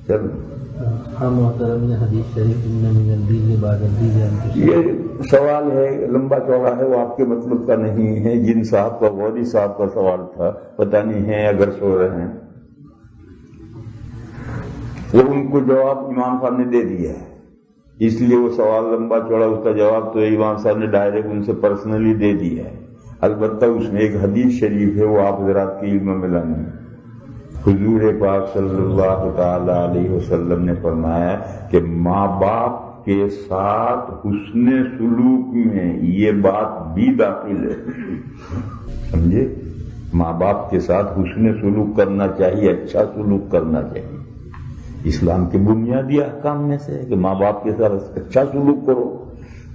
چل محترم نے حدیث شریف یہ سوال ہے لمبا چوڑا ہے، وہ آپ کے مطلب کا نہیں ہے. جن صاحب کا غوری صاحب کا سوال تھا، پتہ نہیں ہے اگر سو رہے ہیں. وہ ان کو جواب امام صاحب نے دے دیا ہے، اس لیے وہ سوال لمبا چوڑا، اس کا جواب تو امام صاحب نے ڈائریکٹ ان سے پرسنلی دے دیا ہے. البتہ اس میں ایک حدیث شریف ہے، وہ آپ حضرات کے علم میں لانی. حضور پاک صلی اللہ تعالی علیہ وسلم نے فرمایا کہ ماں باپ کے ساتھ حسن سلوک میں یہ بات بھی داخل ہے. سمجھے؟ ماں باپ کے ساتھ حسن سلوک کرنا چاہیے، اچھا سلوک کرنا چاہیے. اسلام کے بنیادی احکام میں سے ہے کہ ماں باپ کے ساتھ اچھا سلوک کرو.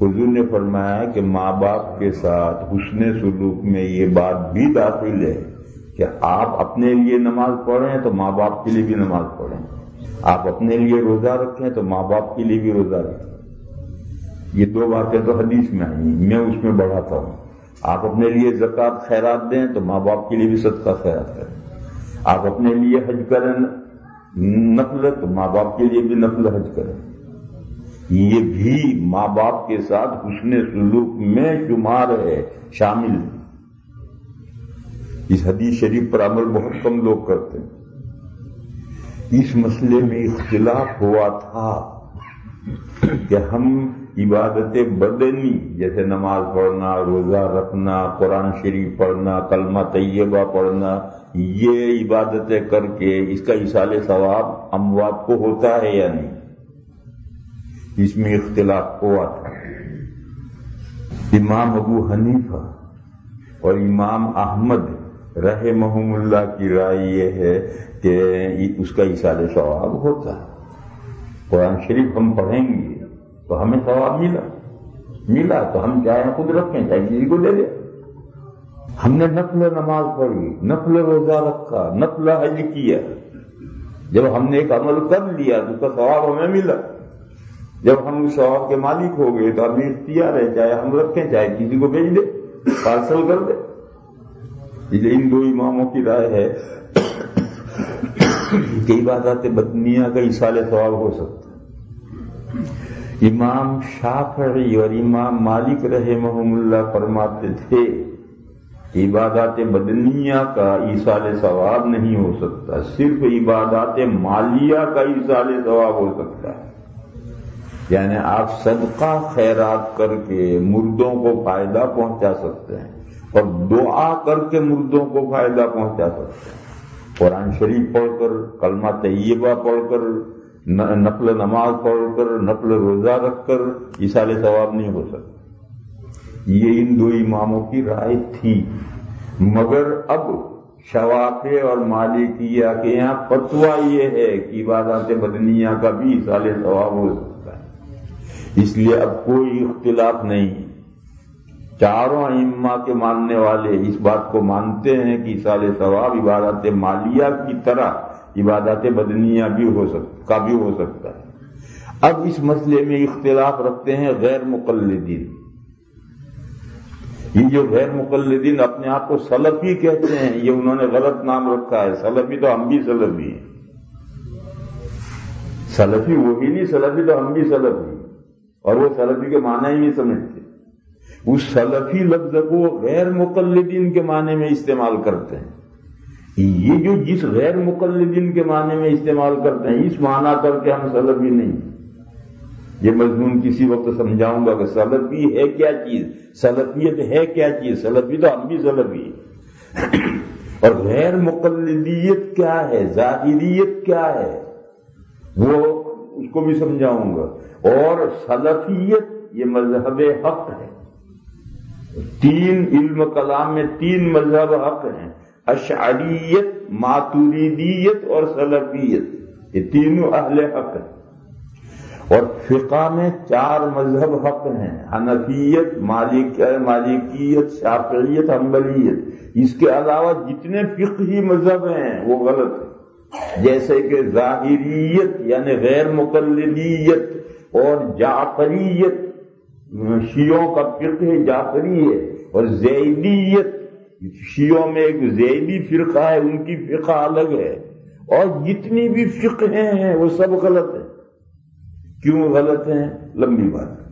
حضور نے فرمایا کہ ماں باپ کے ساتھ حسن سلوک میں یہ بات بھی داخل ہے کہ آپ اپنے لیے نماز پڑھیں تو ماں باپ کے لیے بھی نماز پڑھیں، آپ اپنے لیے روزہ رکھیں تو ماں باپ کے لیے بھی روزہ رکھیں. یہ دو باتیں تو حدیث میں آئی، میں اس میں بڑھاتا ہوں. آپ اپنے لیے زکوٰۃ خیرات دیں تو ماں باپ کے لیے بھی صدقہ خیرات کریں. آپ اپنے لیے حج کریں نفل تو ماں باپ کے لیے بھی نفل حج کریں. یہ بھی ماں باپ کے ساتھ حسن سلوک میں شمار ہے، شامل ہے. اس حدیث شریف پر عمل بہت کم لوگ کرتے ہیں. اس مسئلے میں اختلاف ہوا تھا کہ ہم عبادت بدنی جیسے نماز پڑھنا، روزہ رکھنا، قرآن شریف پڑھنا، کلمہ طیبہ پڑھنا، یہ عبادتیں کر کے اس کا ایصال ثواب اموات کو ہوتا ہے یا نہیں. اس میں اختلاف ہوا تھا. امام ابو حنیفہ اور امام احمد رحمہم اللہ کی رائے یہ ہے کہ اس کا ایصال ثواب ہوتا ہے. قرآن شریف ہم پڑھیں گے تو ہمیں ثواب ملا تو ہم چاہیں خود رکھیں، چاہے کسی کو دے دیں. ہم نے نفل نماز پڑھی، نفل روزہ رکھا، نفل حج کیا، جب ہم نے ایک عمل کر لیا تو اس کا ثواب ہمیں ملا. جب ہم اس ثواب کے مالک ہو گئے تو ہمیں اختیار ہے، چاہے ہم رکھیں چاہے کسی کو بھیج دیں، پارسل کر دیں. ان دو اماموں کی رائے ہے کہ عبادات بدنیہ کا ایصال ثواب ہو سکتا ہے. امام شافعی اور امام مالک رحمہم اللہ فرماتے تھے کہ عبادات بدنیہ کا ایصال ثواب نہیں ہو سکتا، صرف عبادات مالیہ کا ایصال ثواب ہو سکتا ہے. یعنی آپ صدقہ خیرات کر کے مردوں کو فائدہ پہنچا سکتے ہیں اور دعا کر کے مردوں کو فائدہ پہنچا سکتے ہیں. قرآن شریف پڑھ کر، کلمہ طیبہ پڑھ کر، نفل نماز پڑھ کر، نفل روزہ رکھ کر ایصال ثواب نہیں ہو سکتا. یہ ان دو اماموں کی رائے تھی. مگر اب شوافی اور مالکیہ کے یہاں فتویٰ یہ ہے کہ عبادات بدنیہ کا بھی ایصال ثواب ہو سکتا ہے. اس لیے اب کوئی اختلاف نہیں. چاروں ائمہ کے ماننے والے اس بات کو مانتے ہیں کہ ایصال ثواب عبادات مالیہ کی طرح عبادات بدنیہ بھی ہو سکتا ہے. اب اس مسئلے میں اختلاف رکھتے ہیں غیر مقلدین. یہ جو غیر مقلدین اپنے آپ کو سلفی کہتے ہیں، یہ انہوں نے غلط نام رکھا ہے. سلفی تو ہم بھی سلفی ہیں. سلفی وہی نہیں، سلفی تو ہم بھی سلفی ہیں، اور وہ سلفی کے معنی ہی نہیں سمجھتے. اس سلفی لفظ کو غیر مقلدین کے معنی میں استعمال کرتے ہیں. یہ جو جس غیر مقلدین کے معنی میں استعمال کرتے ہیں، اس معنی کر کے ہم سلفی نہیں. یہ مضمون کسی وقت سمجھاؤں گا کہ سلفی ہے کیا چیز، سلفیت ہے کیا چیز. سلفی تو ہم بھی سلفی ہیں. اور غیر مقلدیت کیا ہے، ظاہریت کیا ہے، وہ اس کو بھی سمجھاؤں گا. اور سلفیت یہ مذہب حق ہے. تین علم کلام میں تین مذہب حق ہیں، اشعریت، ماتوریدیت اور سلفیت. یہ تینوں اہل حق ہیں. اور فقہ میں چار مذہب حق ہیں، حنفیت، مالکیت، شافعیت، حنبلیت. اس کے علاوہ جتنے فقہی مذہب ہیں وہ غلط ہیں، جیسے کہ ظاہریت یعنی غیر مقلدیت اور جعفریت، شیعوں کا فقہ جعفری ہے، اور زیدیت، شیعوں میں ایک زیدی فرقہ ہے، ان کی فقہ الگ ہے، اور جتنی بھی فقہ ہیں وہ سب غلط ہیں. کیوں غلط ہیں؟ لمبی بات ہے،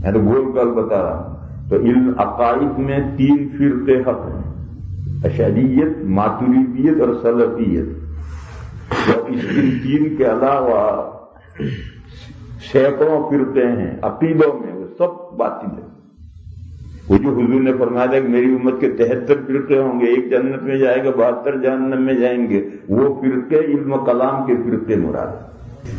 میں تو گول کال بتا رہا ہوں. تو علم عقائد میں 3 فرقے حق ہیں: اشعریت، ماتریدیت اور سلفیت. اور اس 3 کے علاوہ سینکڑوں فرقے ہیں عقیدوں میں، وہ سب باطل ہیں. وہ جو حضور نے فرمایا تھا کہ میری امت کے 73 فرقے ہوں گے، ایک جنت میں جائے گا، 72 جہنم میں جائیں گے، وہ فرقے علم کلام کے فرقے مراد ہیں.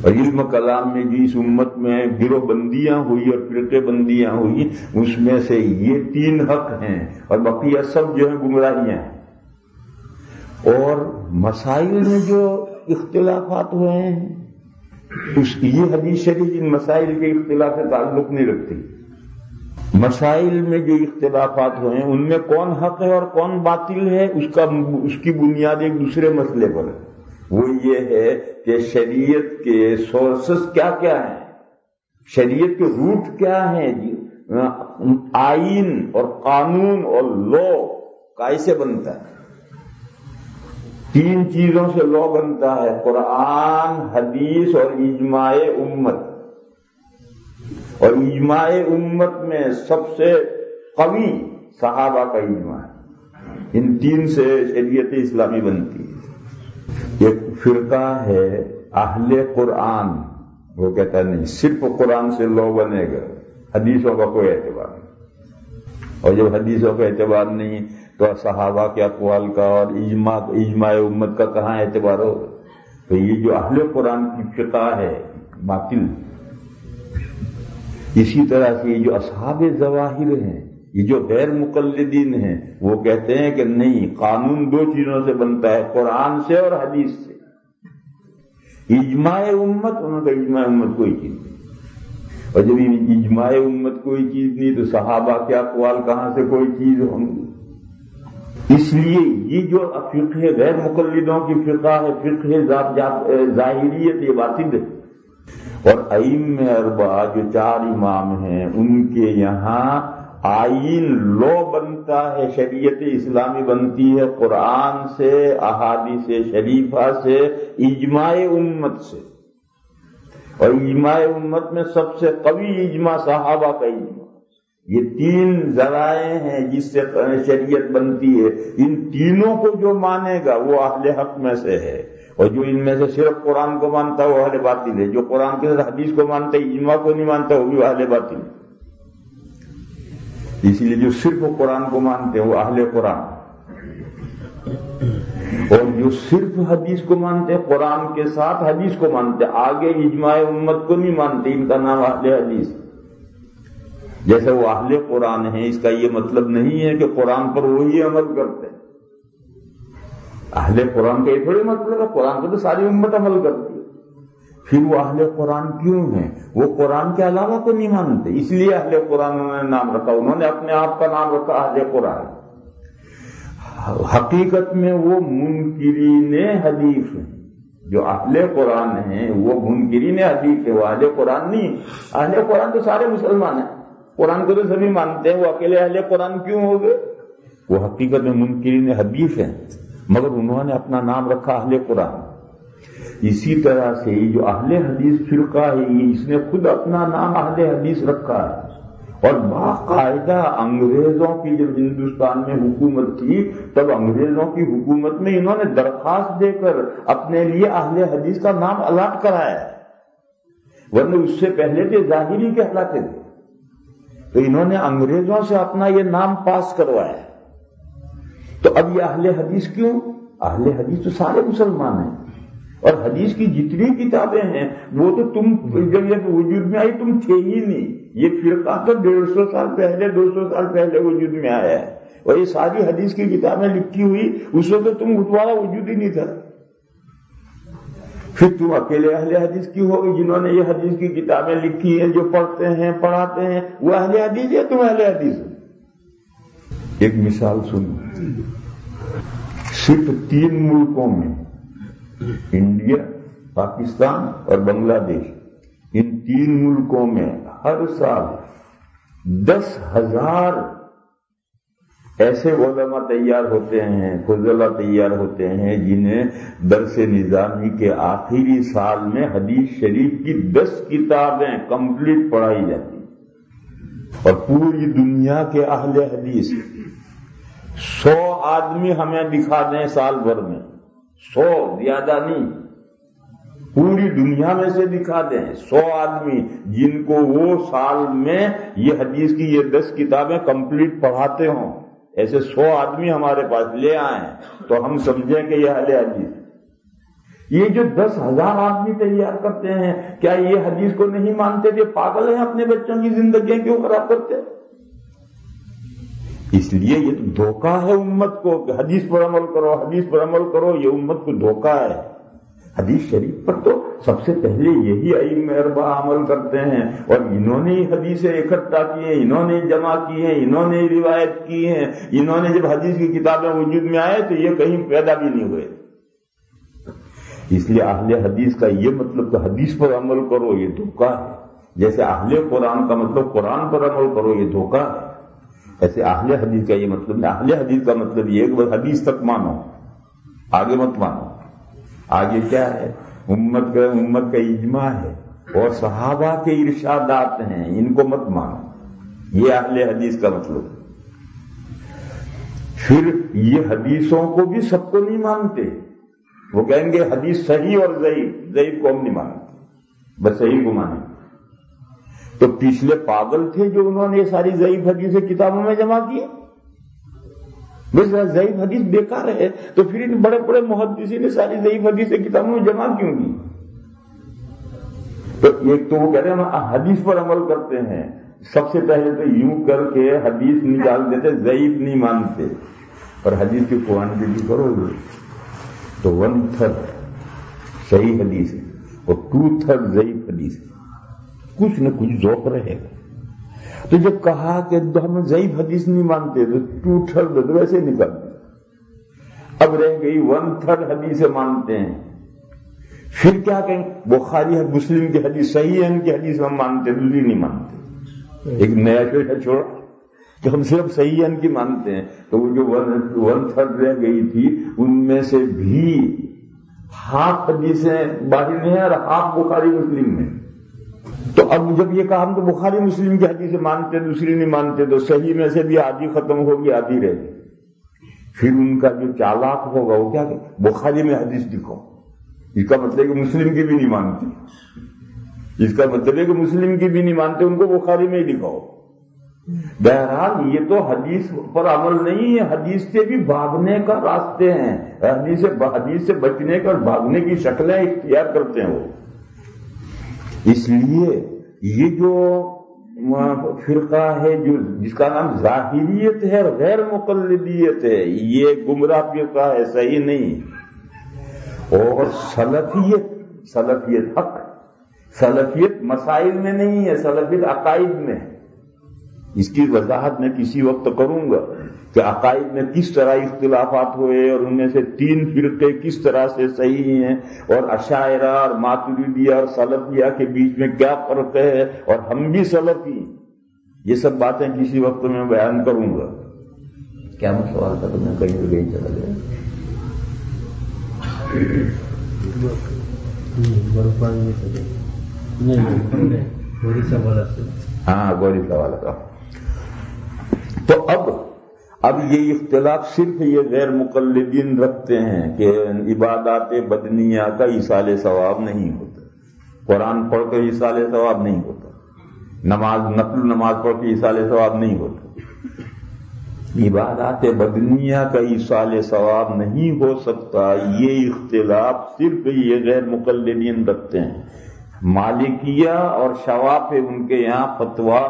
اور علم کلام میں جس امت میں گروہ بندیاں ہوئی اور فرقے بندیاں ہوئی، اس میں سے یہ 3 حق ہیں اور بقیہ سب جو ہیں گمراہیاں ہیں. اور مسائل میں جو اختلافات ہوئے ہیں، یہ حدیث شریف ان مسائل کے اختلاف سے تعلق نہیں رکھتی. مسائل میں جو اختلافات ہوئے ہیں ان میں کون حق ہے اور کون باطل ہے، اس کی بنیاد ایک دوسرے مسئلے پر ہے. وہ یہ ہے کہ شریعت کے سورسز کیا کیا ہیں، شریعت کے روٹ کیا ہیں. آئین اور قانون اور لا کیسے بنتا ہے؟ 3 چیزوں سے لا بنتا ہے: قرآن، حدیث اور اجماع امت. اور اجماع امت میں سب سے قوی صحابہ کا اجماع ہے. ان 3 سے شریعت اسلامی بنتی ہے. ایک فرقہ ہے اہل قرآن، وہ کہتا ہے نہیں، صرف قرآن سے لا بنے گا، حدیثوں کا کوئی اعتبار نہیں. اور جب حدیثوں کا اعتبار نہیں تو صحابہ کے اقوال کا اور اجماع امت کا کہاں اعتبار ہو؟ تو یہ جو اہل قرآن کی فرقہ ہے باطل. اسی طرح سے یہ جو اصحاب ظواہر ہیں، یہ جو غیر مقلدین ہیں، وہ کہتے ہیں کہ نہیں، قانون 2 چیزوں سے بنتا ہے: قرآن سے اور حدیث سے. اجماع امت، انہوں کا اجماع امت کوئی چیز نہیں. اور جب اجماع امت کوئی چیز نہیں تو صحابہ کے اقوال کہاں سے کوئی چیز ہوں گی؟ اس لیے یہ جو فقہ غیر مقلدوں کی فرقہ ہے، فقہ ظاہریت، یہ باطل ہے. اور ائمہ اربعہ جو 4 امام ہیں، ان کے یہاں آئین لا بنتا ہے، شریعت اسلامی بنتی ہے قرآن سے، احادیث شریفہ سے، اجماع امت سے. اور اجماع امت میں سب سے قوی اجماع صحابہ کا اجماع. یہ 3 ذرائع ہیں جس سے شریعت بنتی ہے. ان تینوں کو جو مانے گا وہ اہل حق میں سے ہے، اور جو ان میں سے صرف قرآن کو مانتا ہے وہ اہل باطل ہے. جو قرآن کے ساتھ حدیث کو مانتا ہے، اجماع کو نہیں مانتا، وہ بھی اہل باطل ہے. اسی لیے جو صرف قرآن کو مانتے ہیں وہ اہل قرآن، اور جو صرف حدیث کو مانتے ہیں، قرآن کے ساتھ حدیث کو مانتے ہیں، آگے اجماع امت کو نہیں مانتے، ان کا نام اہل حدیث. جیسے وہ اہل قرآن ہیں، اس کا یہ مطلب نہیں ہے کہ قرآن پر وہی عمل کرتے ہیں. اہل قرآن کا یہ تھوڑی مطلب ہے قرآن پر تو ساری امت عمل کرتی ہے. پھر وہ اہل قرآن کیوں ہیں؟ وہ قرآن کے علاوہ کو نہیں مانتے، اس لیے اہل قرآن انہوں نے نام رکھا. انہوں نے اپنے آپ کا نام رکھا اہل قرآن. حقیقت میں وہ منکرین حدیث ہیں. جو اہل قرآن ہیں وہ منکرین حدیث ہیں، وہ اہل قرآن نہیں. اہل قرآن تو سارے مسلمان ہیں، قرآن کو تو سبھی مانتے ہیں. وہ اکیلے اہل قرآن کیوں ہو گئے؟ وہ حقیقت میں منکرین حدیث ہیں، مگر انہوں نے اپنا نام رکھا اہل قرآن. اسی طرح سے یہ جو اہل حدیث فرقہ ہے، اس نے خود اپنا نام اہل حدیث رکھا ہے. اور باقاعدہ انگریزوں کی جب ہندوستان میں حکومت تھی، تب انگریزوں کی حکومت میں انہوں نے درخواست دے کر اپنے لیے اہل حدیث کا نام الاٹ کرایا ہے، ورنہ اس سے پہلے تھے ظاہری کہلاتے تھے. تو انہوں نے انگریزوں سے اپنا یہ نام پاس کروایا. تو اب یہ اہل حدیث کیوں؟ اہل حدیث تو سارے مسلمان ہیں، اور حدیث کی جتنی کتابیں ہیں وہ تو تم جب یہ وجود میں آئی تم تھے ہی نہیں. یہ فرقہ تو 150 سال پہلے 200 سال پہلے وجود میں آیا ہے، اور یہ ساری حدیث کی کتابیں لکھی ہوئی اس وقت تم تمہارا وجود ہی نہیں تھا. پھر تم اکیلے اہل حدیث کیوں ہو گئے؟ جنہوں نے یہ حدیث کی کتابیں لکھی ہیں، جو پڑھتے ہیں پڑھاتے ہیں، وہ اہل حدیث ہے، تم اہل حدیث ہو. ایک مثال سنو. صرف 3 ملکوں میں، انڈیا، پاکستان اور بنگلہ دیش، ان 3 ملکوں میں ہر سال 10,000 ایسے علماء تیار ہوتے ہیں، فضلاء تیار ہوتے ہیں جنہیں درس نظامی کے آخری سال میں حدیث شریف کی 10 کتابیں کمپلیٹ پڑھائی جاتی اور پوری دنیا کے اہل حدیث 100 آدمی ہمیں دکھا دیں سال بھر میں، 100 زیادہ نہیں، پوری دنیا میں سے دکھا دیں 100 آدمی جن کو وہ سال میں یہ حدیث کی یہ 10 کتابیں کمپلیٹ پڑھاتے ہوں، ایسے 100 آدمی ہمارے پاس لے آئیں تو ہم سمجھیں کہ یہ اہل حدیث۔ یہ جو 10,000 آدمی تیار کرتے ہیں، کیا یہ حدیث کو نہیں مانتے کہ پاگل ہیں اپنے بچوں کی زندگیاں کیوں خراب کرتے؟ اس لیے یہ تو دھوکہ ہے امت کو کہ حدیث پر عمل کرو، حدیث پر عمل کرو، یہ امت کو دھوکہ ہے۔ حدیث شریف پر تو سب سے پہلے یہی ائمہ اربعہ عمل کرتے ہیں اور انہوں نے حدیثیں اکٹھا کی ہیں، انہوں نے جمع کی ہیں، انہوں نے روایت کی ہیں، انہوں نے جب حدیث کی کتابیں وجود میں آئے تو یہ کہیں پیدا بھی نہیں ہوئے۔ اس لیے اہل حدیث کا یہ مطلب کہ حدیث پر عمل کرو یہ دھوکہ ہے، جیسے اہل قرآن کا مطلب قرآن پر عمل کرو یہ دھوکہ ہے، ایسے اہل حدیث کا یہ مطلب نہیں۔ اہل حدیث کا مطلب یہ ہے کہ بس حدیث تک مانو، آگے مت مانو۔ آگے کیا ہے؟ امت کا اجماع ہے اور صحابہ کے ارشادات ہیں، ان کو مت مانو، یہ اہل حدیث کا مطلب۔ پھر یہ حدیثوں کو بھی سب کو نہیں مانتے، وہ کہیں گے حدیث صحیح اور ضعیف کو ہم نہیں مانتے، بس صحیح کو مانیں۔ تو پچھلے پاگل تھے جو انہوں نے یہ ساری ضعیف حدیثیں کتابوں میں جمع کی، بس ضعیف حدیث بیکار ہے تو پھر ان بڑے بڑے محدثین نے ساری ضعیف حدیثیں کتابوں میں جمع کیوں کی؟ تو ایک تو وہ کہہ رہے ہیں ہم حدیث پر عمل کرتے ہیں، سب سے پہلے تو یوں کر کے حدیث نکال دیتے، ضعیف نہیں مانتے، اور حدیث کی کوانٹٹی کرو گے تو 1/3 صحیح حدیث ہے اور 2/3 ضعیف حدیث ہے، کچھ نہ کچھ ذوق رہے گا۔ تو جب کہا کہ ہم ضعیف حدیث نہیں مانتے تو 2/3 ویسے نکال دیں، اب رہ گئی 1/3 حدیثیں مانتے ہیں۔ پھر کیا کہیں؟ بخاری ہے، مسلم کی حدیث صحیح ہے، ان کی حدیث ہم مانتے، دوسری نہیں مانتے۔ ایک نیا شعر چھوڑا کہ ہم صرف صحیح ان کی مانتے ہیں، تو وہ جو 1/3 رہ گئی تھی ان میں سے بھی ہاف حدیثیں باہر میں ہیں اور ہاف بخاری مسلم میں۔ تو اب جب یہ کہا ہم تو بخاری مسلم کی حدیث مانتے دوسری نہیں مانتے، تو صحیح میں سے بھی آدھی ختم ہوگی آدھی رہ گئی۔ پھر ان کا جو چالاک ہوگا وہ کیا کہ بخاری میں حدیث دکھاؤ، اس کا مطلب ہے کہ مسلم کی بھی نہیں مانتے، اس کا مطلب ہے کہ مسلم کی بھی نہیں مانتے، ان کو بخاری میں ہی دکھاؤ۔ بہرحال یہ تو حدیث پر عمل نہیں ہے، حدیث سے بھی بھاگنے کا راستے ہیں، حدیث سے بچنے کا بھاگنے کی شکلیں اختیار کرتے ہیں وہ۔ اس لیے یہ جو فرقہ ہے جس کا نام ظاہریت ہے اور غیر مقلدیت ہے، یہ گمراہ فرقہ ہے، صحیح نہیں۔ اور سلفیت حق، سلفیت مسائل میں نہیں ہے، سلفیت عقائد میں ہے۔ اس کی وضاحت میں کسی وقت کروں گا کہ عقائد میں کس طرح اختلافات ہوئے اور ان میں سے 3 فرقے کس طرح سے صحیح ہیں، اور اشاعرہ اور ماتریدیہ اور سلفیہ کے بیچ میں کیا فرق ہے، اور ہم بھی سلفی ہیں۔ یہ سب باتیں کسی وقت میں بیان کروں گا۔ کیا میں سوال تھا تو میں کہیں چلا گیا؟ ہاں گوری سوال تھا۔ تو اب یہ اختلاف صرف یہ غیر مقلدین رکھتے ہیں کہ عبادات بدنیہ کا ایصال ثواب نہیں ہوتا، قرآن پڑھ کر ایصال ثواب نہیں ہوتا، نفل نماز پڑھ کے ایصال ثواب نہیں ہوتا، عبادات بدنیہ کا ایصال ثواب نہیں ہو سکتا۔ یہ اختلاف صرف یہ غیر مقلدین رکھتے ہیں۔ مالکیہ اور شوافی ان کے یہاں فتویٰ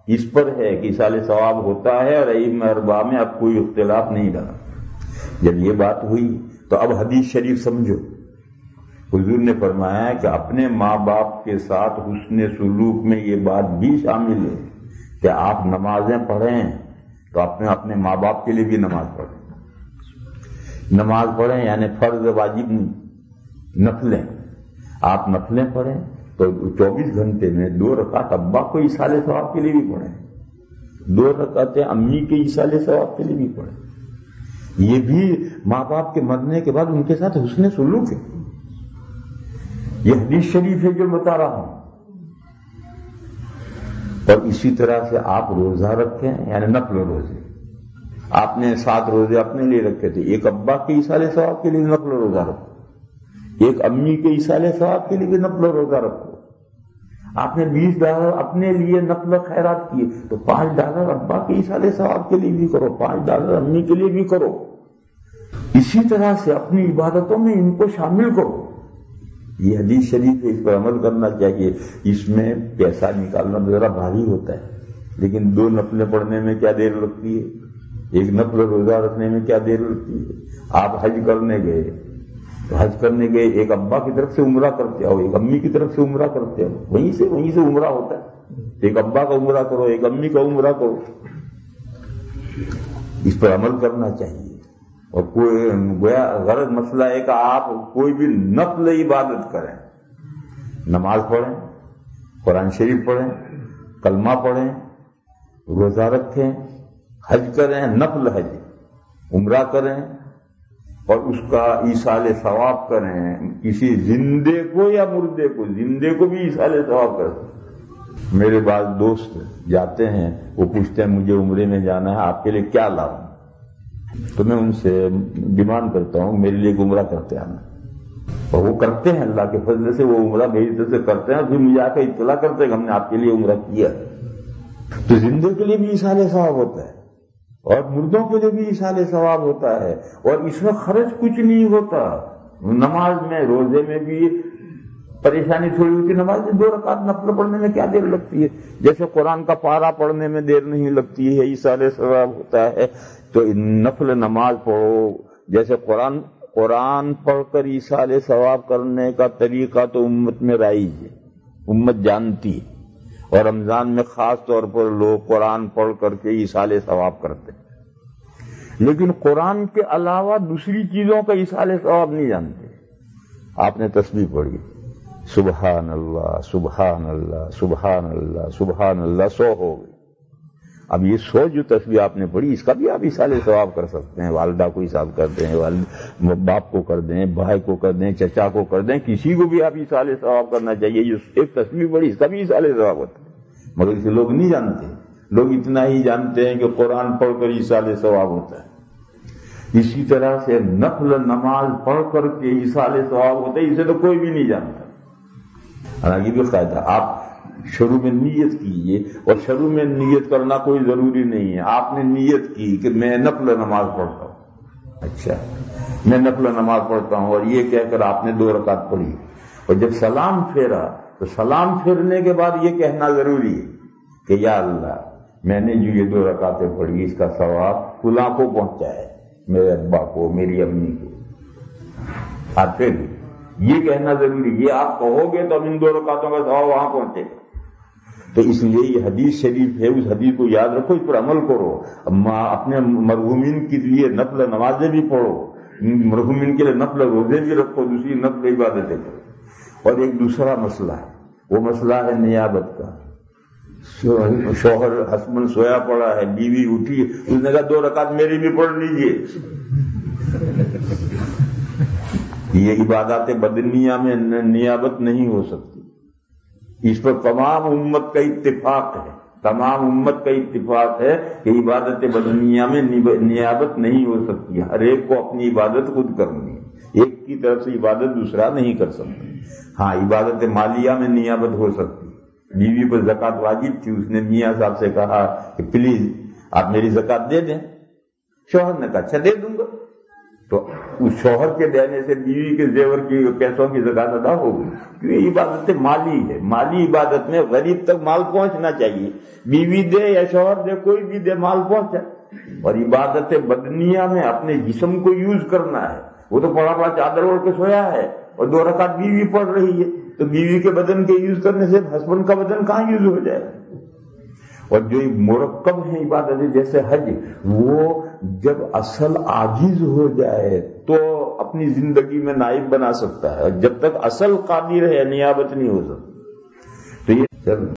اس پر ہے کہ ایصال ثواب ہوتا ہے، اور ائمہ اربعہ میں اب کوئی اختلاف نہیں رہا۔ جب یہ بات ہوئی تو اب حدیث شریف سمجھو۔ حضور نے فرمایا کہ اپنے ماں باپ کے ساتھ حسن سلوک میں یہ بات بھی شامل ہے کہ آپ نمازیں پڑھیں تو اپنے ماں باپ کے لیے بھی نماز پڑھیں۔ نماز پڑھیں یعنی فرض واجب نہیں، نفلیں۔ آپ نفلیں پڑھیں تو 24 گھنٹے میں 2 رکعت ابا کو ایصال ثواب کے لیے بھی پڑھیں، 2 رکعتیں امی کے ایصال ثواب کے لیے بھی پڑھیں. یہ بھی ماں باپ کے مرنے کے بعد ان کے ساتھ حسن سلوک ہے. یہ حدیث شریف ہے جو بتا رہا ہوں. اور اسی طرح سے آپ روزہ رکھیں، یعنی نفل روزے. آپ نے 7 روزے اپنے لیے رکھے تھے، ایک ابا کے ایصال ثواب کے لیے نفل روزہ رکھو، ایک امی کے ایصال ثواب کے لیے بھی نفل روزہ رکھو. آپ نے $20 اپنے لیے نفل خیرات کیے تو $5 ابا کے ایصال ثواب کے لیے بھی کرو، $5 امی کے لیے بھی کرو. اسی طرح سے اپنی عبادتوں میں ان کو شامل کرو. یہ حدیث شریف ہے، اس پر عمل کرنا چاہیے. اس میں پیسہ نکالنا ذرا بھاری ہوتا ہے، لیکن 2 نفلیں پڑھنے میں کیا دیر لگتی ہے، ایک نفل روزہ رکھنے میں کیا دیر لگتی ہے. آپ حج کرنے گئے تو حج کرنے گئے، ایک ابا کی طرف سے عمرہ کرتے ہو، ایک امی کی طرف سے عمرہ کرتے ہو، وہیں سے عمرہ ہوتا ہے. ایک ابا کا عمرہ کرو، ایک امی کا عمرہ کرو. اس پر عمل کرنا چاہیے. اور کوئی گویا غرض مسئلہ ہے کہ آپ کوئی بھی نفل عبادت کریں، نماز پڑھیں، قرآن شریف پڑھیں، کلمہ پڑھیں، روزہ رکھیں، حج کریں، نفل حج، عمرہ کریں، اور اس کا ایصال ثواب کریں. کسی زندے کو یا مردے کو، زندے کو بھی ایصال ثواب کریں. میرے بعض دوست جاتے ہیں، وہ پوچھتے ہیں مجھے عمرے میں جانا ہے، آپ کے لیے کیا لاؤں؟ تو میں ان سے ڈیمانڈ کرتا ہوں میرے لیے عمرہ کرتے آنا. اور وہ کرتے ہیں، اللہ کے فضل سے وہ عمرہ میری طرف سے کرتے ہیں، پھر مجھے آ کے اطلاع کرتے ہیں کہ ہم نے آپ کے لیے عمرہ کیا. تو زندے کے لیے بھی ایصال ثواب ہوتا ہے اور مردوں کے لیے بھی ایصال ثواب ہوتا ہے، اور اس میں خرچ کچھ نہیں ہوتا. نماز میں، روزے میں بھی پریشانی تھوڑی ہوتی. نماز میں 2 رکعت نفل پڑھنے میں کیا دیر لگتی ہے، جیسے قرآن کا پارہ پڑھنے میں دیر نہیں لگتی ہے، ایصال ثواب ہوتا ہے. تو نفل نماز پڑھو. جیسے قرآن پڑھ کر ایصال ثواب کرنے کا طریقہ تو امت میں رائج ہے، امت جانتی ہے. اور رمضان میں خاص طور پر لوگ قرآن پڑھ کر کے ایصال ثواب کرتے ہیں، لیکن قرآن کے علاوہ دوسری چیزوں کا ایصال ثواب نہیں جانتے. آپ نے تسبیح پڑھی، سبحان اللہ سبحان اللہ سبحان اللہ سبحان اللہ، 100 ہو گئی. اب یہ 100 جو تسبیح آپ نے پڑھی، اس کا بھی آپ ایصال ثواب کر سکتے ہیں. والدہ کو حساب کر دیں، باپ کو کر دیں، بھائی کو کر دیں، چچا کو کر دیں، کسی کو بھی آپ ایصال ثواب کرنا چاہیے. جو ایک تسبیح پڑھی، اس کا بھی ایصال ثواب ہوتا ہے، مگر اسے لوگ نہیں جانتے. لوگ اتنا ہی جانتے ہیں کہ قرآن پڑھ کر ایصال ثواب ہوتا ہے. اسی طرح سے نفل نماز پڑھ کر کے ایصال ثواب ہوتا ہے، اسے تو کوئی بھی نہیں جانتا. حالانکہ بھی قاعدہ آپ شروع میں نیت کیجیے، اور شروع میں نیت کرنا کوئی ضروری نہیں ہے. آپ نے نیت کی کہ میں نفل نماز پڑھتا ہوں، اچھا میں نفل نماز پڑھتا ہوں، اور یہ کہہ کر آپ نے 2 رکعت پڑھی، اور جب سلام پھیرا تو سلام پھیرنے کے بعد یہ کہنا ضروری ہے کہ یا اللہ، میں نے جو یہ 2 رکعتیں پڑھی، اس کا ثواب فلاں کو پہنچا ہے، میرے ابا کو، میری امی کو. آپ پھر یہ کہنا ضروری، یہ آپ کہو گے تو اب ان 2 رکعتوں کا ثواب وہاں پہنچے گا. تو اس لیے یہ حدیث شریف ہے، اس حدیث کو یاد رکھو، اس پر عمل کرو. اپنے مرحومین کے لیے نفل نمازیں بھی پڑھو، مرحومین کے لیے نفل روزے بھی رکھو، دوسری نفل عبادتیں کرو. اور ایک دوسرا مسئلہ ہے، وہ مسئلہ ہے نیابت کا. شوہر ہسبینڈ سویا پڑا ہے، بیوی اٹھی، اس نے کہا 2 رکعت میری بھی پڑھ لیجیے. یہ عبادات بدنیہ میں نیابت نہیں ہو سکتی. اس پر تمام امت کا اتفاق ہے، تمام امت کا اتفاق ہے کہ عبادت بدنیہ میں نیابت نہیں ہو سکتی. ہر ایک کو اپنی عبادت خود کرنی ہے، ایک کی طرف سے عبادت دوسرا نہیں کر سکتا. ہاں عبادت مالیہ میں نیابت ہو سکتی. بیوی پر زکوٰۃ واجب تھی، اس نے میاں صاحب سے کہا کہ پلیز آپ میری زکوٰۃ دے دیں. شوہر نے کہا اچھا دے دوں گا. تو اس شوہر کے دینے سے بیوی کے زیور کی پیسوں کی زکوٰۃ ادا ہو گئی، کیونکہ عبادت مالی ہے. مالی عبادت میں غریب تک مال پہنچنا چاہیے، بیوی دے یا شوہر دے، کوئی بھی دے، مال پہنچا. اور عبادت بدنیہ میں اپنے جسم کو یوز کرنا ہے. وہ تو پڑا پڑا چادر اوڑھ کے سویا ہے اور 2 رکعت بیوی پڑھ رہی ہے، تو بیوی کے بدن کے یوز کرنے سے ہسبینڈ کا بدن کہاں یوز ہو جائے. اور جو مرکب ہیں عبادتیں جیسے حج، وہ جب اصل عاجز ہو جائے تو اپنی زندگی میں نائب بنا سکتا ہے، جب تک اصل قادر ہے نیابت نہیں ہو سکتی. تو یہ